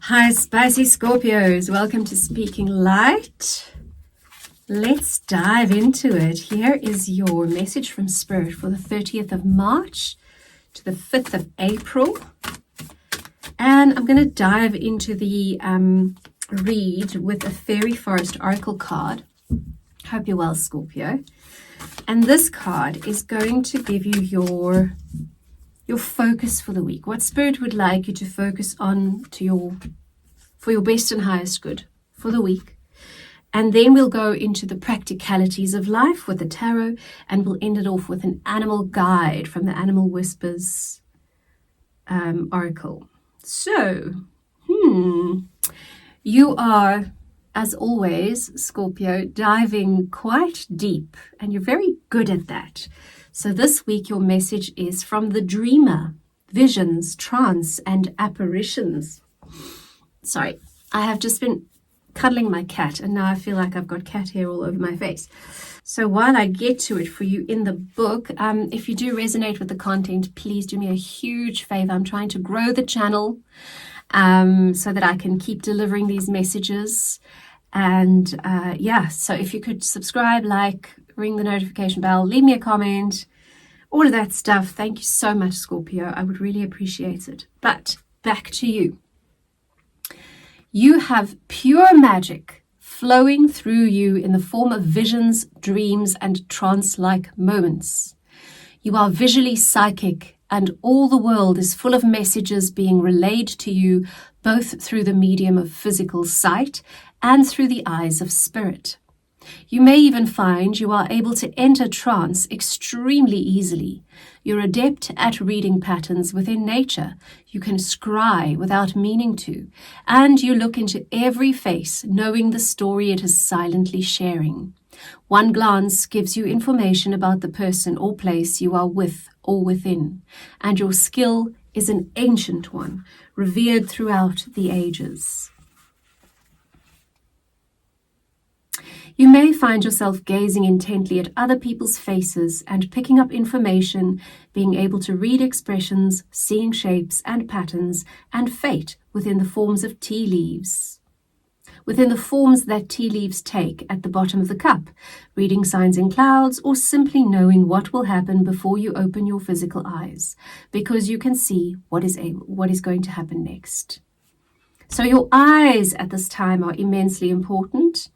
Hi, spicy Scorpios. Welcome to Speaking Light. Let's dive into it. Here is your message from Spirit for the 30th of March to the 5th of April. And I'm going to dive into the read with a Fairy Forest Oracle card. Hope you're well, Scorpio. And this card is going to give you your focus for the week. What Spirit would like you to focus on for your best and highest good for the week. And then we'll go into the practicalities of life with the tarot, and we'll end it off with an animal guide from the Animal Whispers Oracle. So, you are, as always, Scorpio, diving quite deep, and you're very good at that. So this week your message is from the dreamer, visions, trance, and apparitions. Sorry, I have just been cuddling my cat, and now I feel like I've got cat hair all over my face. So while I get to it for you in the book, if you do resonate with the content, please do me a huge favor. I'm trying to grow the channel so that I can keep delivering these messages. And so if you could subscribe, like, ring the notification bell, leave me a comment, all of that stuff. Thank you so much, Scorpio. I would really appreciate it. But back to you. You have pure magic flowing through you in the form of visions, dreams, and trance-like moments. You are visually psychic, and all the world is full of messages being relayed to you, both through the medium of physical sight and through the eyes of spirit. You may even find you are able to enter trance extremely easily. You're adept at reading patterns within nature. You can scry without meaning to, and you look into every face, knowing the story it is silently sharing. One glance gives you information about the person or place you are with or within, and your skill is an ancient one, revered throughout the ages. You may find yourself gazing intently at other people's faces and picking up information, being able to read expressions, seeing shapes and patterns, and fate within the forms of tea leaves. Within the forms that tea leaves take at the bottom of the cup, reading signs in clouds, or simply knowing what will happen before you open your physical eyes, because you can see what is going to happen next. So your eyes at this time are immensely important.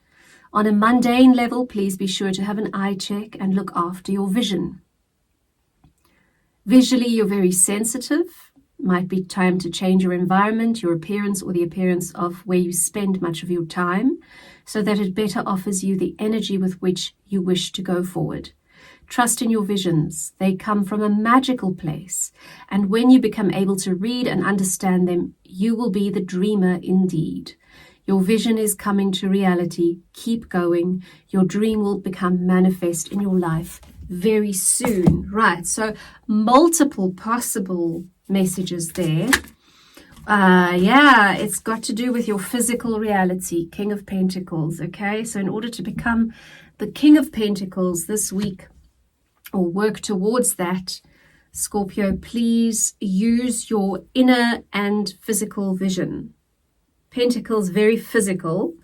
On a mundane level, please be sure to have an eye check and look after your vision. Visually, you're very sensitive. Might be time to change your environment, your appearance, or the appearance of where you spend much of your time, so that it better offers you the energy with which you wish to go forward. Trust in your visions. They come from a magical place, and when you become able to read and understand them, you will be the dreamer indeed. Your vision is coming to reality. Keep going. Your dream will become manifest in your life very soon. Right, so multiple possible messages there. It's got to do with your physical reality, King of Pentacles, okay? So in order to become the King of Pentacles this week, or work towards that, Scorpio, please use your inner and physical vision. Pentacles, very physical.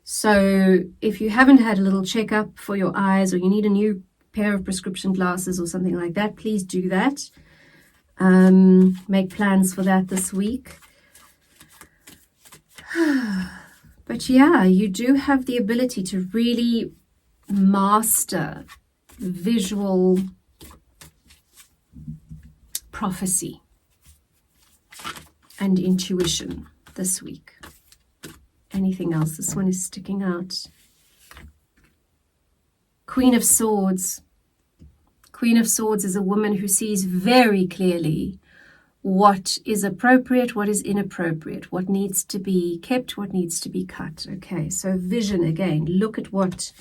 So if you haven't had a little checkup for your eyes, or you need a new pair of prescription glasses or something like that, please do that. Make plans for that this week. But yeah, you do have the ability to really master visual prophecy and intuition this week. Anything else? This one is sticking out. Queen of Swords. Queen of Swords is a woman who sees very clearly what is appropriate, what is inappropriate, what needs to be kept, what needs to be cut. Okay, so vision again. Look at what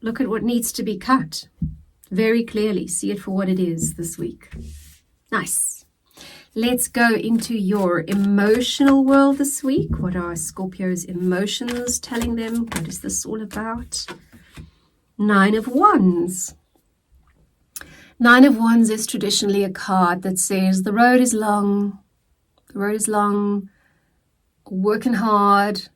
needs to be cut very clearly. See it for what it is this week. Nice. Let's go into your emotional world this week. What are Scorpio's emotions telling them? What is this all about? 9 of Wands. 9 of Wands is traditionally a card that says the road is long, The road is long, working hard,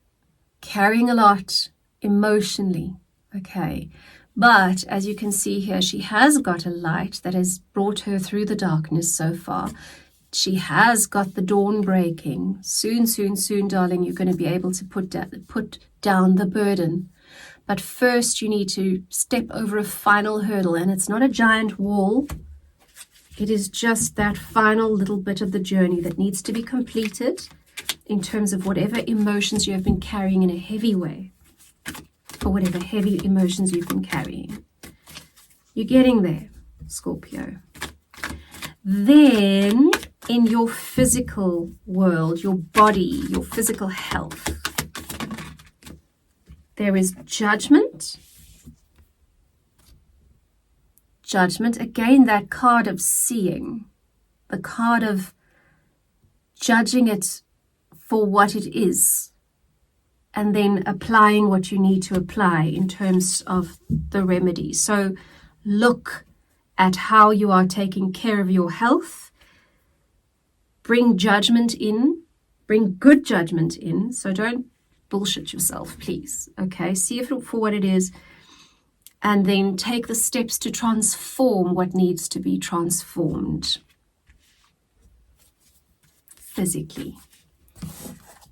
carrying a lot emotionally, okay? But as you can see here, she has got a light that has brought her through the darkness so far. She has got the dawn breaking. Soon, soon, soon, darling, you're going to be able to put down the burden. But first you need to step over a final hurdle, and it's not a giant wall. It is just that final little bit of the journey that needs to be completed in terms of whatever emotions you have been carrying in a heavy way, or whatever heavy emotions you've been carrying. You're getting there, Scorpio. Then in your physical world, your body, your physical health, there is judgment. Judgment, again, that card of seeing, the card of judging it for what it is, and then applying what you need to apply in terms of the remedy. So look at how you are taking care of your health. Bring judgment in, bring good judgment in. So don't bullshit yourself, please. Okay, see it for what it is, and then take the steps to transform what needs to be transformed physically.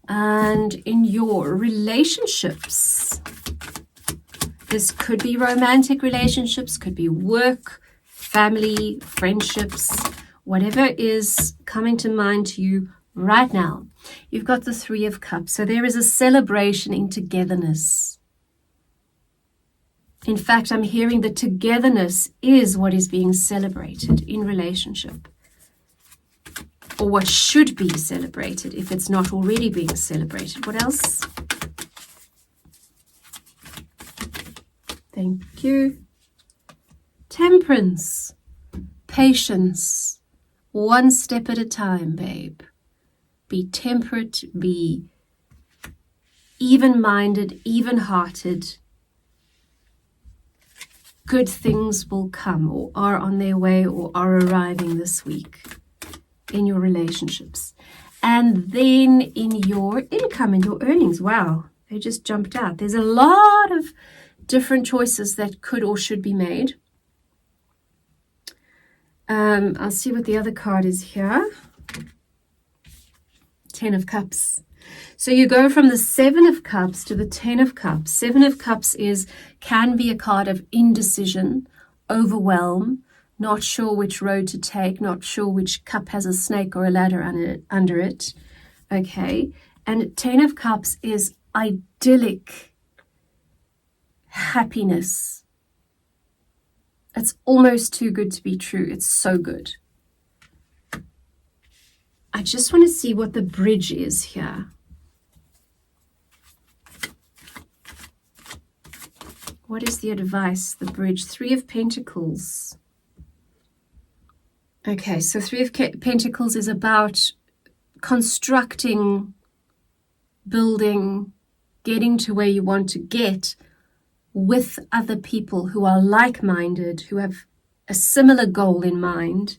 And in your relationships, this could be romantic relationships, could be work, family, friendships, whatever is coming to mind to you right now. You've got the Three of Cups. So there is a celebration in togetherness. In fact, I'm hearing that togetherness is what is being celebrated in relationship, or what should be celebrated if it's not already being celebrated. What else? Thank you. Temperance, patience, one step at a time, babe. Be temperate, be even-minded, even-hearted. Good things will come, or are on their way, or are arriving this week in your relationships. And then in your income and your earnings. Wow, they just jumped out. There's a lot of different choices that could or should be made. I'll see what the other card is here. Ten of Cups. So you go from the Seven of Cups to the Ten of Cups. Seven of Cups can be a card of indecision, overwhelm, not sure which road to take, not sure which cup has a snake or a ladder under it. Okay. And Ten of Cups is idyllic happiness. It's almost too good to be true. It's so good. I just want to see what the bridge is here. What is the advice, the bridge? Three of Pentacles. Okay, so Three of Pentacles is about constructing, building, getting to where you want to get with other people who are like-minded, who have a similar goal in mind.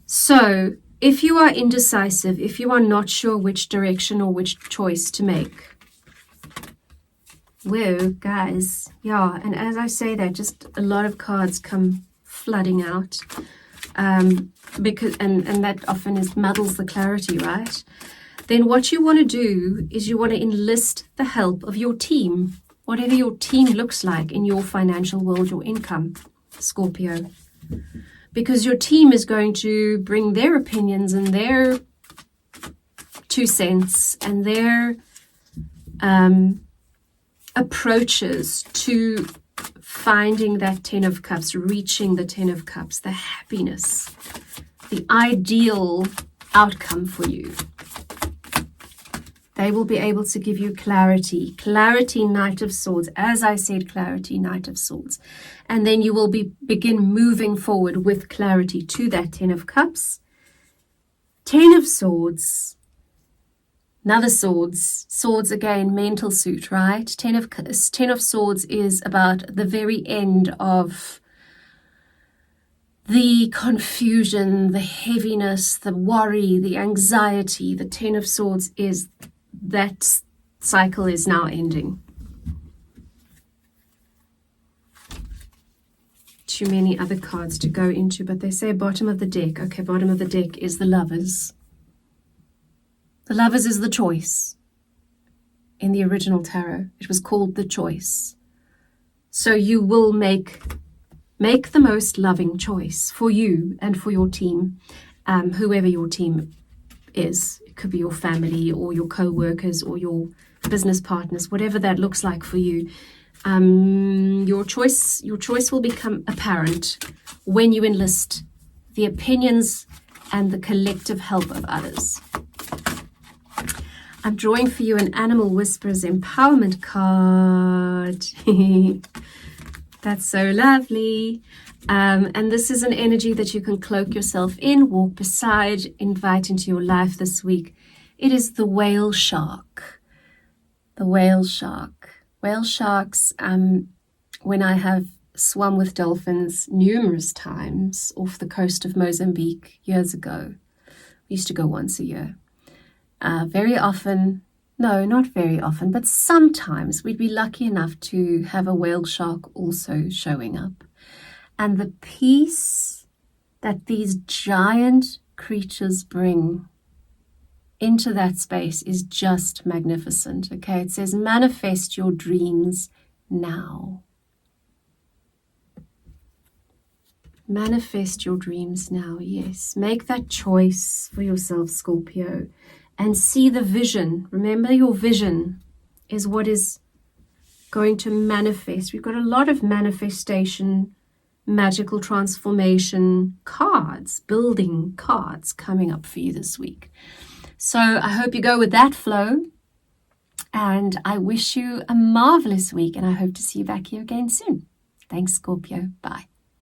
So if you are indecisive, if you are not sure which direction or which choice to make, whoa, guys, yeah, and as I say that, just a lot of cards come flooding out, because and that often muddles the clarity, right? Then what you want to do is you want to enlist the help of your team, whatever your team looks like in your financial world, your income, Scorpio. Because your team is going to bring their opinions and their 2 cents and their approaches to finding that Ten of Cups, reaching the Ten of Cups, the happiness, the ideal outcome for you. They will be able to give you clarity. Clarity, Knight of Swords. As I said, clarity, Knight of Swords. And then you will begin moving forward with clarity to that Ten of Cups. Ten of Swords. Another Swords. Swords again, mental suit, right? Ten of Swords is about the very end of the confusion, the heaviness, the worry, the anxiety, the Ten of Swords is that cycle is now ending. Too many other cards to go into, but they say bottom of the deck. Okay, bottom of the deck is the Lovers. The Lovers is the choice. In the original tarot, it was called the choice. So you will make the most loving choice for you and for your team, whoever your team is. It could be your family or your co-workers or your business partners, whatever that looks like for you. Your choice will become apparent when you enlist the opinions and the collective help of others. I'm drawing for you an Animal Whisperers Empowerment card. That's so lovely. And this is an energy that you can cloak yourself in, walk beside, invite into your life this week. It is the whale shark. The whale shark. Whale sharks, when I have swum with dolphins numerous times off the coast of Mozambique years ago. We used to go once a year. Very often, no, not very often, but sometimes we'd be lucky enough to have a whale shark also showing up. And the peace that these giant creatures bring into that space is just magnificent. Okay, it says manifest your dreams now. Manifest your dreams now, yes. Make that choice for yourself, Scorpio, and see the vision. Remember, your vision is what is going to manifest. We've got a lot of manifestation, magical transformation cards, building cards coming up for you this week. So I hope you go with that flow, and I wish you a marvelous week, and I hope to see you back here again soon. Thanks, Scorpio. Bye.